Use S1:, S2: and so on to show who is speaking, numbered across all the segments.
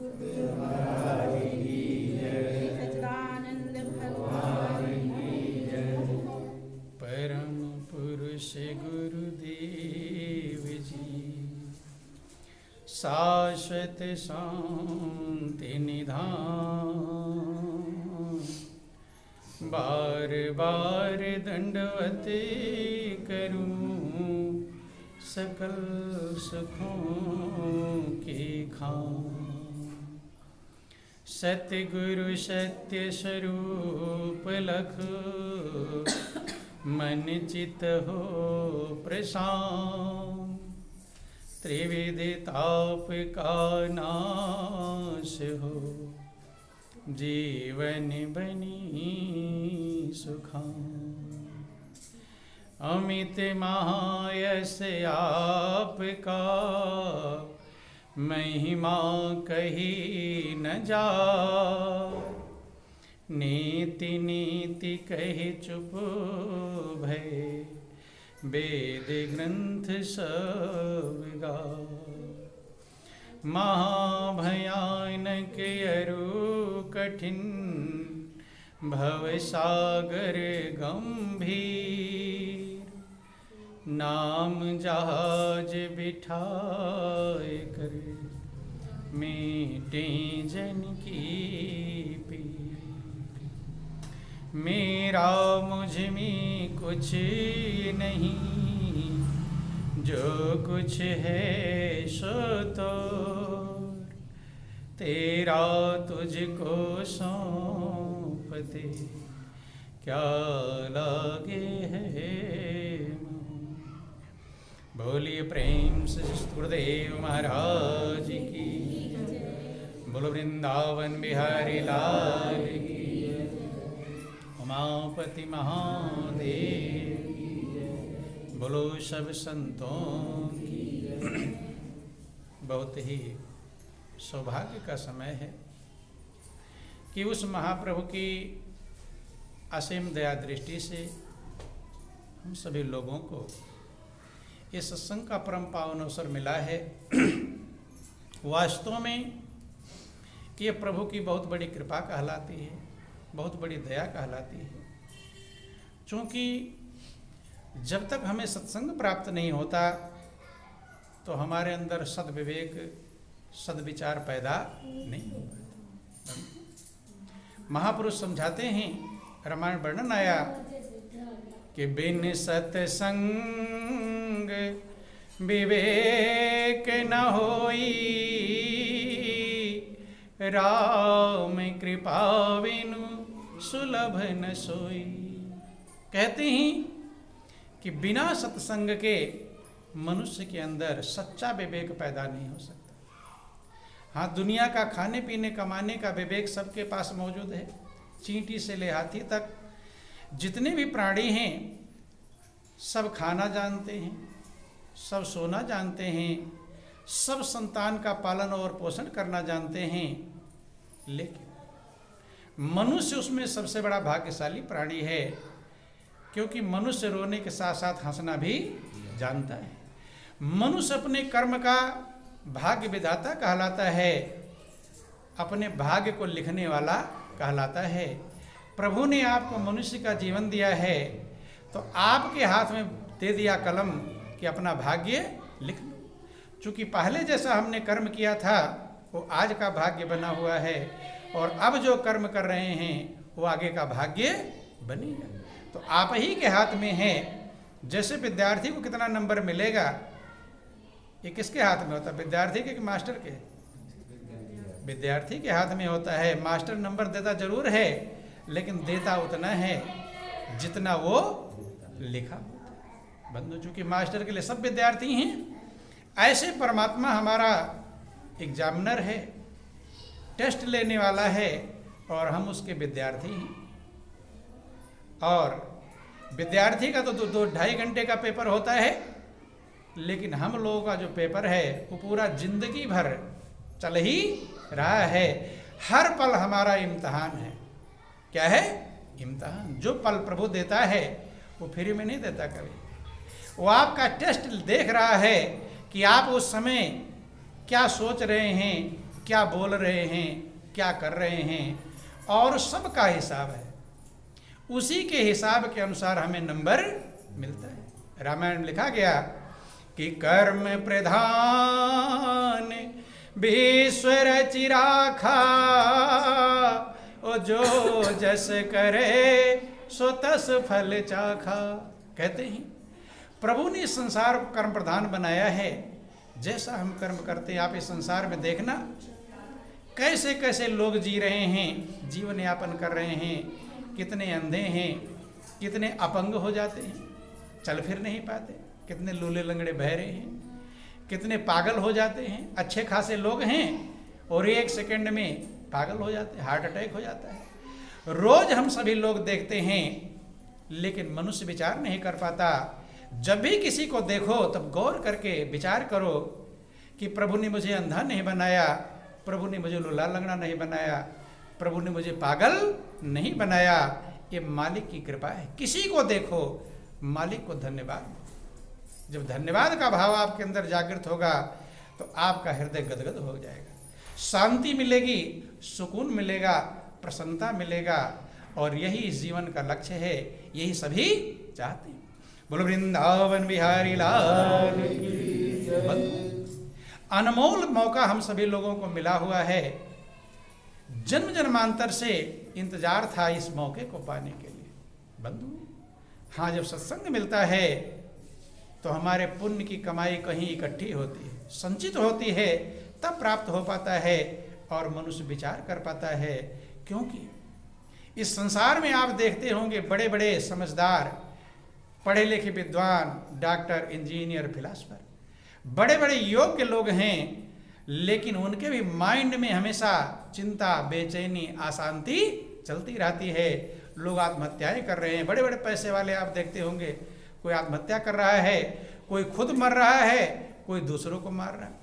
S1: सच्चिदानंद भगवान की जय।
S2: परम पुरुष गुरुदेव जी शाश्वत शांति निधान, बार बार दंडवत करूं सकल सुखों की खान। सतगुरु सत्य स्वरूप लख मन चित हो प्रशांत। त्रिविध ताप का नाश हो जीवन बनी सुखान। अमित महायश आपका महिमा कही न जा। नीति नीति कही चुप भय वेद ग्रंथ सब गा। महाभयानक अरु कठिन भव सागर गंभीर। नाम जहाज बिठाए कर मीटे जन की पीर। मेरा मुझ में कुछ नहीं, जो कुछ है सो तो तेरा तुझको सौंप दे। क्या लागे है बोलिए प्रेम से गुरुदेव महाराज की। बोलो वृंदावन बिहारी लाल की। उमापति महादेव की। बोलो सब संतों की। बहुत ही सौभाग्य का समय है कि उस महाप्रभु की असीम दया दृष्टि से हम सभी लोगों को इस सत्संग का परम पावन अवसर मिला है। वास्तव में ये प्रभु की बहुत बड़ी कृपा कहलाती है, बहुत बड़ी दया कहलाती है। क्योंकि जब तक हमें सत्संग प्राप्त नहीं होता तो हमारे अंदर सद्विवेक सद्विचार पैदा नहीं होता। महापुरुष समझाते हैं, रामायण वर्णन आया कि बिन सत्संग विवेक न होई। राम कृपा बिनु सुलभ न सोई। कहते हैं कि बिना सत्संग के मनुष्य के अंदर सच्चा विवेक पैदा नहीं हो सकता। हाँ, दुनिया का खाने पीने कमाने का विवेक सबके पास मौजूद है। चींटी से ले हाथी तक जितने भी प्राणी हैं सब खाना जानते हैं, सब सोना जानते हैं, सब संतान का पालन और पोषण करना जानते हैं। लेकिन मनुष्य उसमें सबसे बड़ा भाग्यशाली प्राणी है, क्योंकि मनुष्य रोने के साथ साथ हंसना भी जानता है। मनुष्य अपने कर्म का भाग्य विधाता कहलाता है, अपने भाग्य को लिखने वाला कहलाता है। प्रभु ने आपको मनुष्य का जीवन दिया है तो आपके हाथ में दे दिया कलम कि अपना भाग्य लिख लो। चूँकि पहले जैसा हमने कर्म किया था वो आज का भाग्य बना हुआ है, और अब जो कर्म कर रहे हैं वो आगे का भाग्य बनेगा। तो आप ही के हाथ में है। जैसे विद्यार्थी को कितना नंबर मिलेगा ये किसके हाथ में होता है? विद्यार्थी के कि मास्टर के? विद्यार्थी के हाथ में होता है। मास्टर नंबर देता जरूर है, लेकिन देता उतना है जितना वो लिखा। बंधु, चूंकि मास्टर के लिए सब विद्यार्थी हैं, ऐसे परमात्मा हमारा एग्जामिनर है, टेस्ट लेने वाला है, और हम उसके विद्यार्थी हैं। और विद्यार्थी का तो 2-2.5 घंटे का पेपर होता है, लेकिन हम लोगों का जो पेपर है वो पूरा जिंदगी भर चल ही रहा है। हर पल हमारा इम्तिहान है। क्या है? इम्तिहान। जो पल प्रभु देता है वो फ्री में नहीं देता कभी। वो आपका टेस्ट देख रहा है कि आप उस समय क्या सोच रहे हैं, क्या बोल रहे हैं, क्या कर रहे हैं, और सबका हिसाब है। उसी के हिसाब के अनुसार हमें नंबर मिलता है। रामायण में लिखा गया कि कर्म प्रधान विश्व रचि राखा, ओ जो जस करे सो तस फल चाखा। कहते हैं प्रभु ने इस संसार को कर्म प्रधान बनाया है। जैसा हम कर्म करते हैं, आप इस संसार में देखना कैसे कैसे लोग जी रहे हैं, जीवन यापन कर रहे हैं। कितने अंधे हैं, कितने अपंग हो जाते हैं, चल फिर नहीं पाते, कितने लूले लंगड़े बह रहे हैं, कितने पागल हो जाते हैं। अच्छे खासे लोग हैं और एक सेकंड में पागल हो जाते हैं, हार्ट अटैक हो जाता है। रोज हम सभी लोग देखते हैं, लेकिन मनुष्य विचार नहीं कर पाता। जब भी किसी को देखो तब गौर करके विचार करो कि प्रभु ने मुझे अंधा नहीं बनाया, प्रभु ने मुझे लूला लंगड़ा नहीं बनाया, प्रभु ने मुझे पागल नहीं बनाया। ये मालिक की कृपा है। किसी को देखो, मालिक को धन्यवाद। जब धन्यवाद का भाव आपके अंदर जागृत होगा तो आपका हृदय गदगद हो जाएगा, शांति मिलेगी, सुकून मिलेगा, प्रसन्नता मिलेगा। और यही इस जीवन का लक्ष्य है, यही सभी चाहते हैं। बोलो वृंदावन बिहारी लाल की जय। अनमोल मौका हम सभी लोगों को मिला हुआ है। जन्म जन्मांतर से इंतजार था इस मौके को पाने के लिए। बंधु, हाँ, जब सत्संग मिलता है तो हमारे पुण्य की कमाई कहीं इकट्ठी होती है, संचित होती है, तब प्राप्त हो पाता है और मनुष्य विचार कर पाता है। क्योंकि इस संसार में आप देखते होंगे बड़े बड़े समझदार, पढ़े लिखे विद्वान, डॉक्टर, इंजीनियर, फिलासफर, बड़े बड़े योग्य लोग हैं, लेकिन उनके भी माइंड में हमेशा चिंता, बेचैनी, अशांति चलती रहती है। लोग आत्महत्याएं कर रहे हैं। बड़े बड़े पैसे वाले आप देखते होंगे, कोई आत्महत्या कर रहा है, कोई खुद मर रहा है, कोई दूसरों को मार रहा है।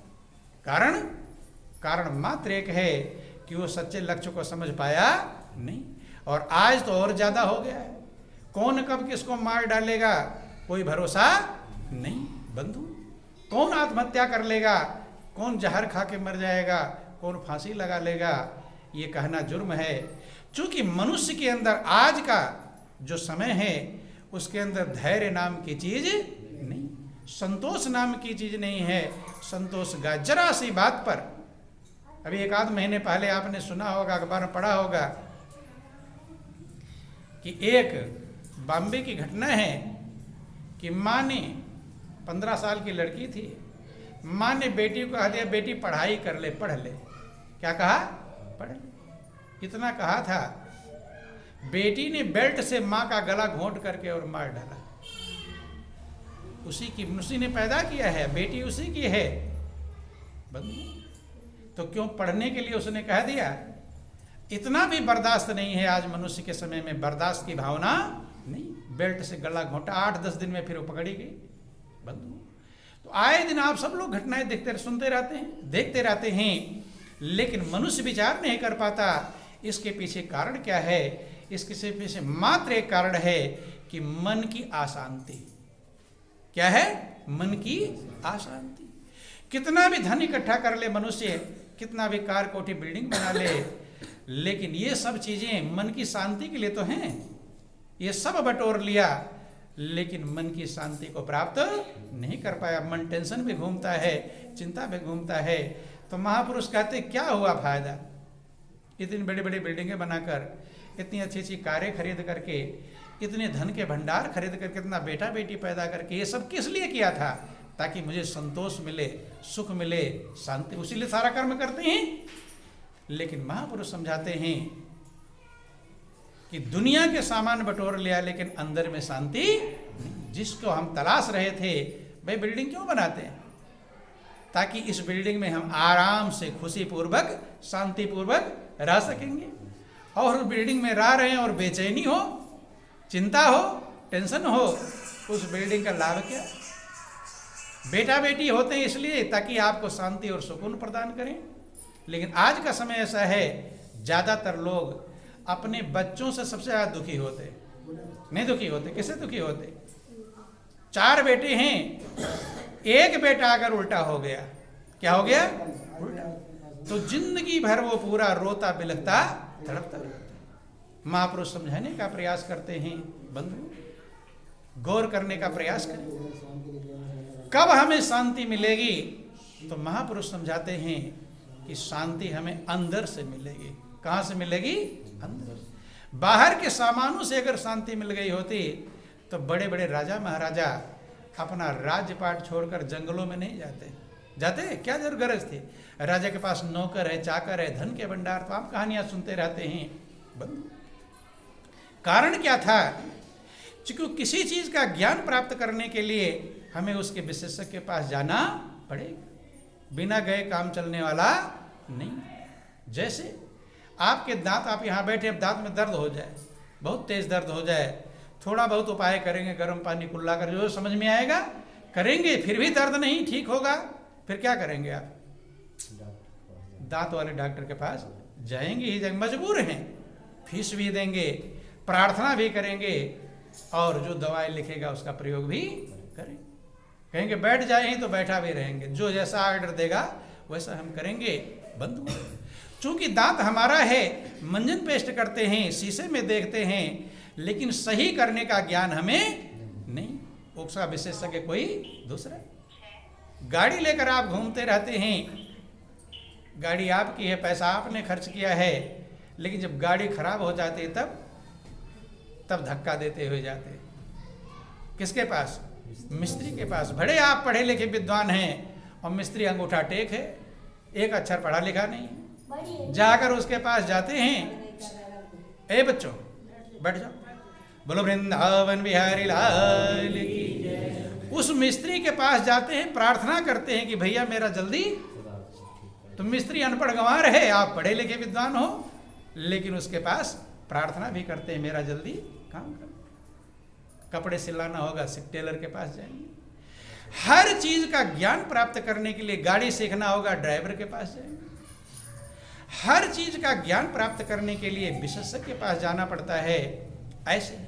S2: कारण मात्र एक है कि वो सच्चे लक्ष्य को समझ पाया नहीं। और आज तो और ज्यादा हो गया है। कौन कब किसको मार डालेगा कोई भरोसा नहीं। बंधु, कौन आत्महत्या कर लेगा, कौन जहर खा के मर जाएगा, कौन फांसी लगा लेगा, ये कहना जुर्म है। चूंकि मनुष्य के अंदर आज का जो समय है उसके अंदर धैर्य नाम की चीज नहीं, संतोष नाम की चीज नहीं है। संतोष का जरा सी बात पर, अभी एक आध महीने पहले आपने सुना होगा, अखबार में पढ़ा होगा कि एक बॉम्बे की घटना है कि माँ ने, 15 साल की लड़की थी, माँ ने बेटी को कहा दिया, बेटी पढ़ाई कर ले, पढ़ ले। क्या कहा? पढ़ ले। इतना कहा था, बेटी ने बेल्ट से माँ का गला घोंट करके और मार डाला। उसी ने पैदा किया है, बेटी उसी की है। तो क्यों पढ़ने के लिए उसने कह दिया? इतना भी बर्दाश्त नहीं है आज मनुष्य के समय में, बर्दाश्त की भावना नहीं। बेल्ट से गला घोंटा, 8-10 दिन में फिर वो पकड़ी गई। बंधु, तो आए दिन आप सब लोग घटनाएं देखते सुनते रहते हैं, देखते रहते हैं, लेकिन मनुष्य विचार नहीं कर पाता इसके पीछे कारण क्या है। इसके पीछे मात्र एक कारण है कि मन की अशांति। क्या है? मन की अशांति। कितना भी धन इकट्ठा कर ले मनुष्य, कितना भी कार कोठी बिल्डिंग बना ले, लेकिन ये सब चीजें मन की शांति के लिए तो हैं। ये सब बटोर लिया, लेकिन मन की शांति को प्राप्त नहीं कर पाया। मन टेंशन में घूमता है, चिंता में घूमता है। तो महापुरुष कहते क्या हुआ फायदा? इतनी बड़ी बड़ी बिल्डिंगें बनाकर, इतनी अच्छी अच्छी कारें खरीद करके, इतने धन के भंडार खरीद करके, इतना बेटा बेटी पैदा करके, ये सब किस लिए किया था? ताकि मुझे संतोष मिले, सुख मिले, शांति, उसी लिए सारा कर्म करते हैं। लेकिन महापुरुष समझाते हैं कि दुनिया के सामान बटोर लिया, लेकिन अंदर में शांति, जिसको हम तलाश रहे थे। भाई बिल्डिंग क्यों बनाते हैं? ताकि इस बिल्डिंग में हम आराम से, खुशी पूर्वक, शांति पूर्वक रह सकेंगे। और बिल्डिंग में रह रहे हैं और बेचैनी हो, चिंता हो, टेंशन हो, उस बिल्डिंग का लाभ क्या? बेटा बेटी होते हैं इसलिए ताकि आपको शांति और सुकून प्रदान करें। लेकिन आज का समय ऐसा है, ज्यादातर लोग अपने बच्चों से सबसे ज्यादा दुखी होते। नहीं दुखी होते, किससे दुखी होते? 4 बेटे हैं, एक बेटा अगर उल्टा हो गया, क्या हो गया? उल्टा। तो जिंदगी भर वो पूरा रोता बिलखता तड़पता रहता। महापुरुष समझाने का प्रयास करते हैं, बंधु गौर करने का प्रयास करें कब हमें शांति मिलेगी। तो महापुरुष समझाते हैं कि शांति हमें अंदर से मिलेगी। कहाँ से मिलेगी? अंदर से। बाहर के सामानों से अगर शांति मिल गई होती तो बड़े बड़े राजा महाराजा अपना राज्यपाट छोड़कर जंगलों में नहीं जाते। क्या जरूर गरज थी? राजा के पास नौकर है, चाकर है, धन के भंडार, तो आप कहानियां सुनते रहते हैं। बंधु कारण क्या था? क्योंकि किसी चीज का ज्ञान प्राप्त करने के लिए हमें उसके विशेषज्ञ के पास जाना पड़ेगा। बिना गए काम चलने वाला नहीं। जैसे आपके दांत, आप यहाँ बैठे, अब दांत में दर्द हो जाए, बहुत तेज दर्द हो जाए, थोड़ा बहुत उपाय करेंगे, गर्म पानी कुल्ला कर, जो समझ में आएगा करेंगे, फिर भी दर्द नहीं ठीक होगा, फिर क्या करेंगे आप? दांत वाले डॉक्टर के पास जाएंगे ही जाएंगे, मजबूर हैं, फीस भी देंगे, प्रार्थना भी करेंगे और जो दवाई लिखेगा उसका प्रयोग भी करेंगे। कहेंगे बैठ जाए तो बैठा भी रहेंगे, जो जैसा ऑर्डर देगा वैसा हम करेंगे। बंधु चूंकि दांत हमारा है, मंजन पेस्ट करते हैं, शीशे में देखते हैं, लेकिन सही करने का ज्ञान हमें नहीं। उसका विशेषज्ञ कोई दूसरा। गाड़ी लेकर आप घूमते रहते हैं, गाड़ी आपकी है, पैसा आपने खर्च किया है, लेकिन जब गाड़ी खराब हो जाती है तब धक्का देते हुए जाते। किसके पास? मिस्त्री के पास। भले आप पढ़े लिखे विद्वान हैं और मिस्त्री अंगूठा टेक है, एक अक्षर पढ़ा लिखा नहीं है। जाकर उसके पास जाते हैं, ए बच्चों बैठ जाओ, बोलो वृंदावन बिहारी लाल की। उस मिस्त्री के पास जाते हैं, प्रार्थना करते हैं कि भैया मेरा जल्दी। तो मिस्त्री अनपढ़ गंवार है, आप पढ़े लिखे विद्वान हो, लेकिन उसके पास प्रार्थना भी करते हैं मेरा जल्दी काम कर। कपड़े सिलाना होगा, टेलर के पास जाएंगे। हर चीज का ज्ञान प्राप्त करने के लिए, गाड़ी सीखना होगा, ड्राइवर के पास जाएंगे। हर चीज का ज्ञान प्राप्त करने के लिए विशेषज्ञ के पास जाना पड़ता है। ऐसे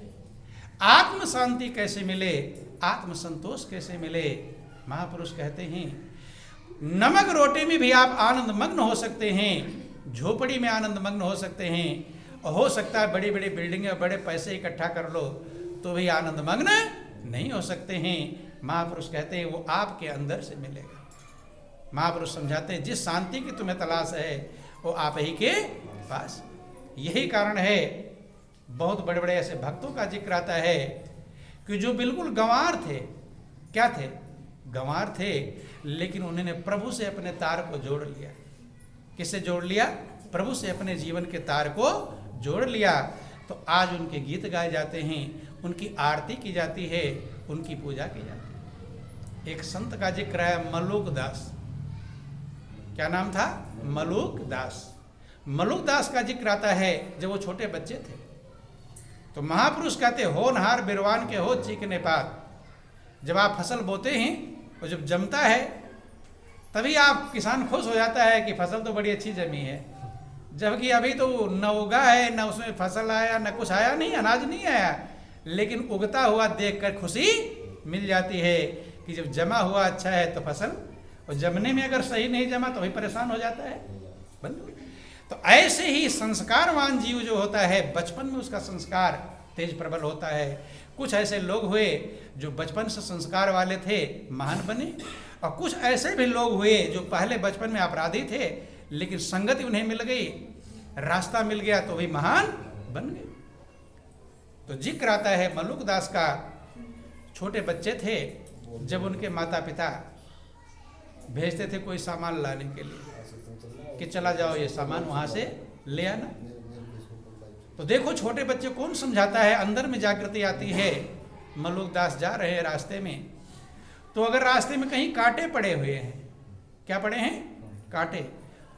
S2: आत्म शांति कैसे मिले, आत्म संतोष कैसे मिले? महापुरुष कहते हैं नमक रोटी में भी आप आनंद मग्न हो सकते हैं, झोपड़ी में आनंद मग्न हो सकते हैं, और हो सकता है बड़ी बड़ी बिल्डिंगें, बड़े पैसे इकट्ठा कर लो तो भी आनंद मग्न नहीं हो सकते हैं। महापुरुष कहते हैं वो आपके अंदर से मिलेगा। महापुरुष समझाते हैं जिस शांति की तुम्हें तलाश है वो आप ही के पास। यही कारण है बहुत बड़े बड़े ऐसे भक्तों का जिक्र आता है कि जो बिल्कुल गंवार थे। क्या थे? गंवार थे, लेकिन उन्होंने प्रभु से अपने तार को जोड़ लिया। किससे जोड़ लिया? प्रभु से अपने जीवन के तार को जोड़ लिया। तो आज उनके गीत गाए जाते हैं, उनकी आरती की जाती है, उनकी पूजा की जाती है। एक संत का जिक्र है मलूक दास। क्या नाम था? मलूक दास। मलूक दास का जिक्र आता है जब वो छोटे बच्चे थे। तो महापुरुष कहते होनहार बिरवान के हो चीकने पात। जब आप फसल बोते हैं और जब जमता है तभी आप किसान खुश हो जाता है कि फसल तो बड़ी अच्छी जमी है, जबकि अभी तो न उगा है, न उसमें फसल आया, न कुछ आया नहीं, अनाज नहीं आया, लेकिन उगता हुआ देखकर खुशी मिल जाती है कि जब जमा हुआ अच्छा है तो फसल, और जमने में अगर सही नहीं जमा तो वही परेशान हो जाता है। तो ऐसे ही संस्कारवान जीव जो होता है बचपन में उसका संस्कार तेज प्रबल होता है। कुछ ऐसे लोग हुए जो बचपन से संस्कार वाले थे, महान बने, और कुछ ऐसे भी लोग हुए जो पहले बचपन में अपराधी थे, लेकिन संगति उन्हें मिल गई, रास्ता मिल गया तो भी महान बन गए। तो जिक्र आता है मलूक दास का। छोटे बच्चे थे जब उनके माता पिता भेजते थे कोई सामान लाने के लिए कि चला जाओ ये सामान वहां से ले आना। तो देखो छोटे बच्चे कौन समझाता है, अंदर में जागृति आती है। मलूक दास जा रहे हैं रास्ते में, तो अगर रास्ते में कहीं कांटे पड़े हुए हैं, क्या पड़े हैं? कांटे।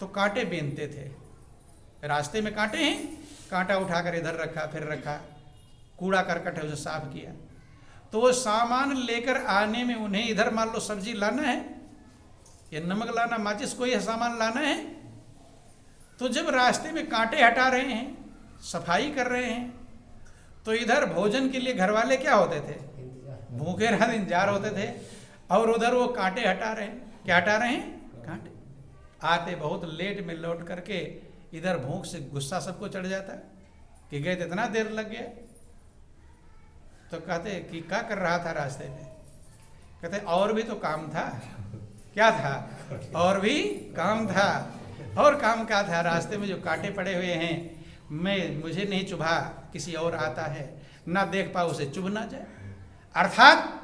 S2: तो कांटे बीनते थे। रास्ते में कांटे हैं, कांटा उठाकर इधर रखा, फिर रखा, कूड़ा करकट है उसे साफ किया। तो वो सामान लेकर आने में उन्हें इधर मान लो सब्जी लाना है या नमक लाना, माचिस कोई सामान लाना है, तो जब रास्ते में कांटे हटा रहे हैं, सफाई कर रहे हैं, तो इधर भोजन के लिए घर वाले क्या होते थे? भूखे रात इंतजार होते थे, और उधर वो कांटे हटा रहे हैं। क्या हटा रहे हैं? कांटे। आते बहुत लेट में लौट करके इधर भूख से गुस्सा सबको चढ़ जाता है कि गए तो इतना देर लग गया। तो कहते कि क्या कर रहा था रास्ते में? कहते और भी तो काम था। क्या था? और भी काम था। और काम क्या था? रास्ते में जो कांटे पड़े हुए हैं, मुझे नहीं चुभा, किसी और आता है ना देख पाओ उसे चुभ ना जाए। अर्थात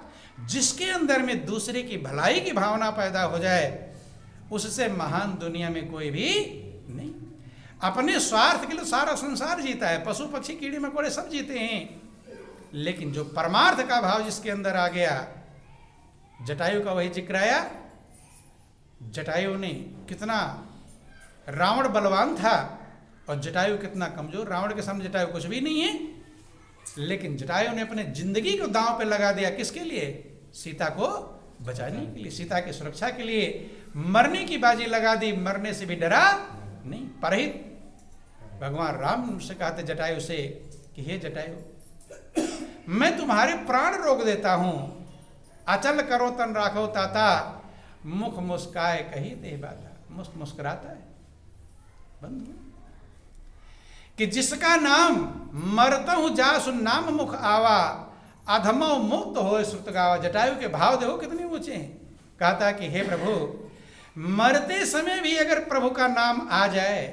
S2: जिसके अंदर में दूसरे की भलाई की भावना पैदा हो जाए, उससे महान दुनिया में कोई भी नहीं। अपने स्वार्थ के लिए सारा संसार जीता है, पशु पक्षी कीड़े मकोड़े सब जीते हैं, लेकिन जो परमार्थ का भाव जिसके अंदर आ गया, जटायु का वही जिक्र आया। जटायु ने कितना, रावण बलवान था और जटायु कितना कमजोर। रावण के सामने जटायु कुछ भी नहीं है, लेकिन जटायु ने अपने जिंदगी को दांव पे लगा दिया। किसके लिए? सीता को बचाने के लिए, सीता की सुरक्षा के लिए मरने की बाजी लगा दी। मरने से भी डरा नहीं, परहित। भगवान राम से कहते जटायु से कि हे जटायु, मैं तुम्हारे प्राण रोक देता हूं, अचल करो तन राखो ताता, मुख मुस्काए कही दे बाता। मुस्कुराता है बंधु कि जिसका नाम मरता हूं जासु नाम मुख आवा, अधमो मुक्त हो श्रुत गावा। जटायु के भाव देखो कितने ऊंचे हैं। कहता कि हे प्रभु, मरते समय भी अगर प्रभु का नाम आ जाए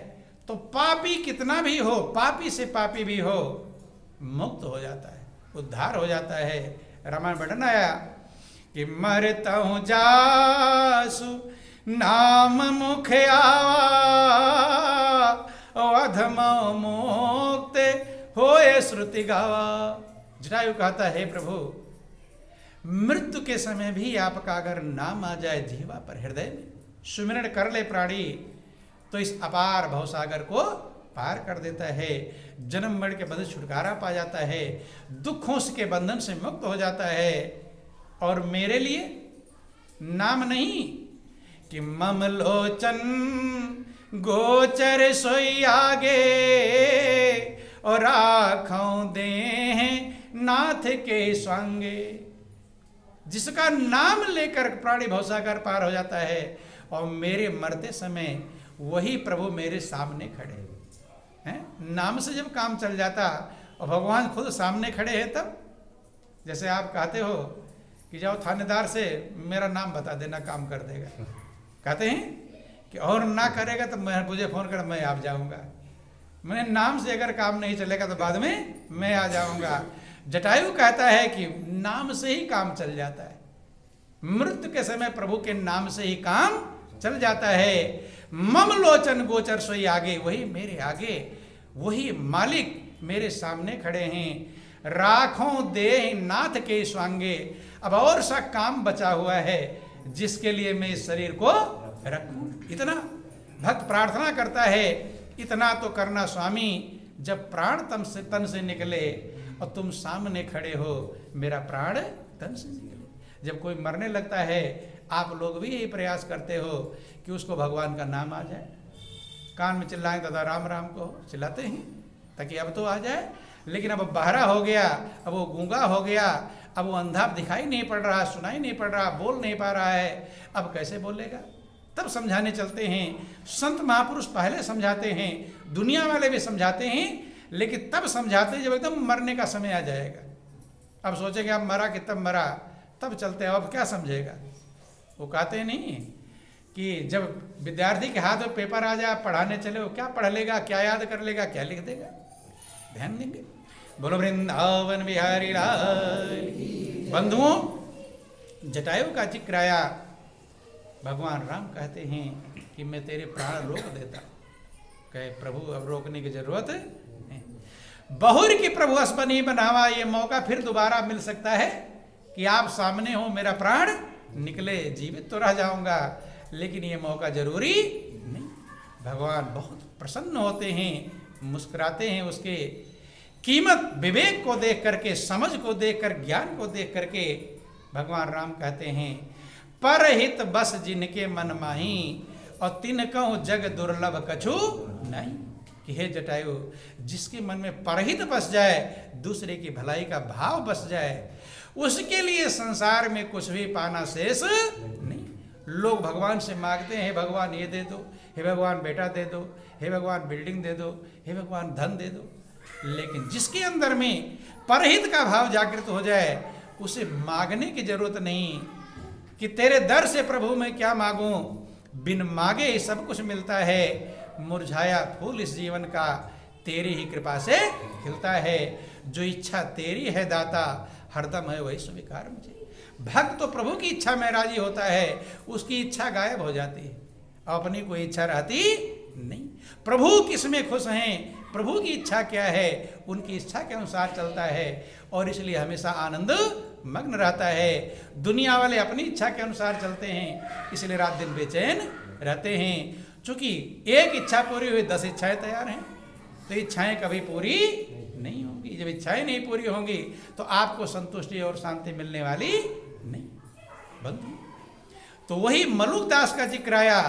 S2: तो पापी कितना भी हो, पापी से पापी भी हो, मुक्त हो जाता है, उद्धार हो जाता है। रामायण वर्णन आया कि मरता हूं जासु नाम मुख आवा, अधमो मुक्त होए श्रुति गावा। जटायु कहता है प्रभु, मृत्यु के समय भी आपका अगर नाम आ जाए जीवा पर, हृदय में सुमिरन कर ले प्राणी, तो इस अपार भवसागर को पार कर देता है, जन्म मरण के बंधन से छुटकारा पा जाता है, दुखों के बंधन से मुक्त हो जाता है। और मेरे लिए नाम नहीं कि मम लोचन गोचर सोई आगे, और आँखों दे नाथ के स्वांगे। जिसका नाम लेकर प्राणी भवसागर पार हो जाता है, और मेरे मरते समय वही प्रभु मेरे सामने खड़े हैं। नाम से जब काम चल जाता और भगवान खुद सामने खड़े हैं, तब जैसे आप कहते हो कि जाओ थानेदार से मेरा नाम बता देना, काम कर देगा। कहते हैं कि और ना करेगा तो मुझे फोन कर, मैं आप जाऊंगा। मैंने नाम से अगर काम नहीं चलेगा तो बाद में मैं आ जाऊंगा। जटायु कहता है कि नाम से ही काम चल जाता है, मृत्यु के समय प्रभु के नाम से ही काम चल जाता है। मम लोचन गोचर सोई आगे, वही मेरे आगे, वही मालिक मेरे सामने खड़े हैं। राखों दे नाथ के स्वांगे। अब और सा काम बचा हुआ है जिसके लिए मैं इस शरीर को रखूं। इतना भक्त प्रार्थना करता है, इतना तो करना स्वामी, जब प्राण तन से निकले और तुम सामने खड़े हो, मेरा प्राण तन से निकले। जब कोई मरने लगता है, आप लोग भी यही प्रयास करते हो कि उसको भगवान का नाम आ जाए। कान में चिल्लाएं दादा राम राम को चिल्लाते हैं ताकि अब तो आ जाए, लेकिन अब बहरा हो गया, अब वो गूंगा हो गया, अब वो अंधा दिखाई नहीं पड़ रहा, सुनाई नहीं पड़ रहा, बोल नहीं पा रहा है, अब कैसे बोलेगा? तब समझाने चलते हैं। संत महापुरुष पहले समझाते हैं, दुनिया वाले भी समझाते हैं, लेकिन तब समझाते जब एकदम मरने का समय आ जाएगा। अब सोचेंगे अब मरा कि तब मरा, तब चलते हैं, अब क्या समझेगा? वो कहते नहीं कि जब विद्यार्थी के हाथ में पेपर आ जाए, पढ़ाने चले, वो क्या पढ़ लेगा, क्या याद कर लेगा, क्या लिख देगा? ध्यान देंगे। बोलो वृंदावन बिहारी लाल। बंधुओं, जटायु का जिक्र आया। भगवान राम कहते हैं कि मैं तेरे प्राण रोक देता। कहे प्रभु अब रोकने की जरूरत नहीं। बहुर की प्रभु असबनी बनावा, ये मौका फिर दोबारा मिल सकता है कि आप सामने हो, मेरा प्राण निकले, जीवित तो रह जाऊंगा, लेकिन ये मौका जरूरी नहीं। भगवान बहुत प्रसन्न होते हैं, मुस्कुराते हैं। उसके कीमत विवेक को देख करके, समझ को देख कर, ज्ञान को देख करके भगवान राम कहते हैं, परहित बस जिनके मन माही, और तिनकहु जग दुर्लभ कछु नहीं। कि हे जटायु, जिसके मन में परहित बस जाए, दूसरे की भलाई का भाव बस जाए, उसके लिए संसार में कुछ भी पाना शेष नहीं। लोग भगवान से मांगते हैं, हे भगवान ये दे दो, हे भगवान बेटा दे दो, हे भगवान बिल्डिंग दे दो, हे भगवान धन दे दो। लेकिन जिसके अंदर में परहित का भाव जागृत हो जाए, उसे मांगने की जरूरत नहीं कि तेरे दर से प्रभु मैं क्या मांगूं, बिन मांगे ही सब कुछ मिलता है। मुरझाया फूल इस जीवन का तेरी ही कृपा से खिलता है। जो इच्छा तेरी है दाता, हरदम है वही स्वीकार मुझे। भक्त तो प्रभु की इच्छा में राजी होता है, उसकी इच्छा गायब हो जाती है, अपनी कोई इच्छा रहती नहीं। प्रभु किस में खुश हैं, प्रभु की इच्छा क्या है, उनकी इच्छा के अनुसार चलता है और इसलिए हमेशा आनंद मग्न रहता है। दुनिया वाले अपनी इच्छा के अनुसार चलते हैं, इसलिए रात दिन बेचैन रहते हैं। चूंकि एक इच्छा पूरी हुई 10 इच्छाएं तैयार हैं, तो इच्छाएं कभी पूरी नहीं होंगी। जब इच्छाएं नहीं पूरी होंगी तो आपको संतुष्टि और शांति मिलने वाली नहीं। बंधु, तो वही मलुक दास का जिक्र आया,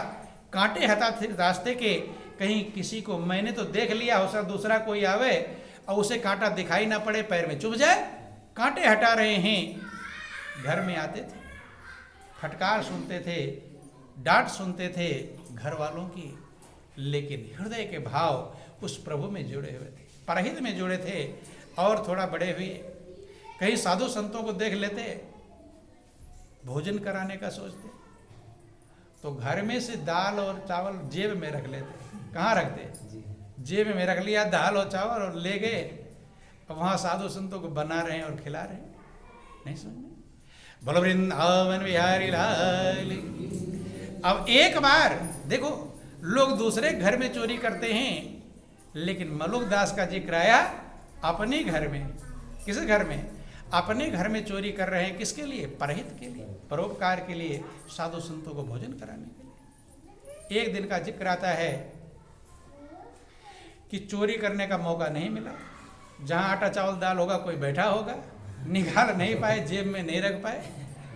S2: कांटे हटा थे रास्ते के। कहीं किसी को मैंने तो देख लिया, हो सकता दूसरा कोई आवे और उसे कांटा दिखाई ना पड़े, पैर में चुभ जाए, कांटे हटा रहे हैं। घर में आते थे, फटकार सुनते थे, डांट सुनते थे घर वालों की, लेकिन हृदय के भाव उस प्रभु में जुड़े हुए थे, परहित में जुड़े थे। और थोड़ा बड़े हुए, कहीं साधु संतों को देख लेते, भोजन कराने का सोचते, तो घर में से दाल और चावल जेब में रख लेते। कहाँ रखते? जेब में रख लिया दाल और चावल और ले गए, वहाँ साधु संतों को बना रहे हैं और खिला रहे हैं। नहीं समझे? बोलो वृंदावन बिहारी लाल। अब एक बार देखो, लोग दूसरे घर में चोरी करते हैं, लेकिन मलुक दास का जिक्र आया अपने घर में। किस घर में? अपने घर में चोरी कर रहे हैं। किसके लिए? परहित के लिए, परोपकार के लिए, साधु संतों को भोजन कराने के लिए। एक दिन का जिक्र आता है कि चोरी करने का मौका नहीं मिला। जहां आटा चावल दाल होगा कोई बैठा होगा, निकाल नहीं पाए, जेब में नहीं रख पाए।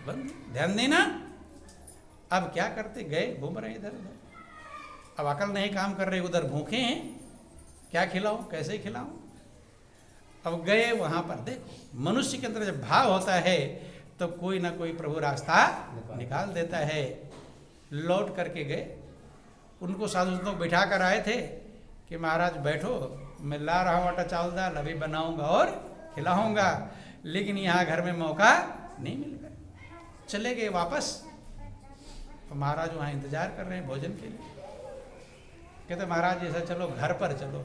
S2: बंद, ध्यान देना। अब क्या करते? गए, घूम रहे इधर उधर, अब अकल नहीं काम कर रहे, उधर भूखे हैं, क्या खिलाऊं, कैसे खिलाऊं। अब गए वहां पर, देखो मनुष्य के अंदर जब भाव होता है तो कोई ना कोई प्रभु रास्ता निकाल देता है। लौट करके गए, उनको साधु संतों को बिठा कर आए थे कि महाराज बैठो, मैं ला रहा हूँ आटा चावल दाल, अभी बनाऊंगा और खिलाऊंगा। लेकिन यहाँ घर में मौका नहीं मिल गया। चले गए वापस, तो महाराज वहाँ इंतजार कर रहे हैं भोजन के लिए। कहते महाराज ऐसा चलो घर पर चलो।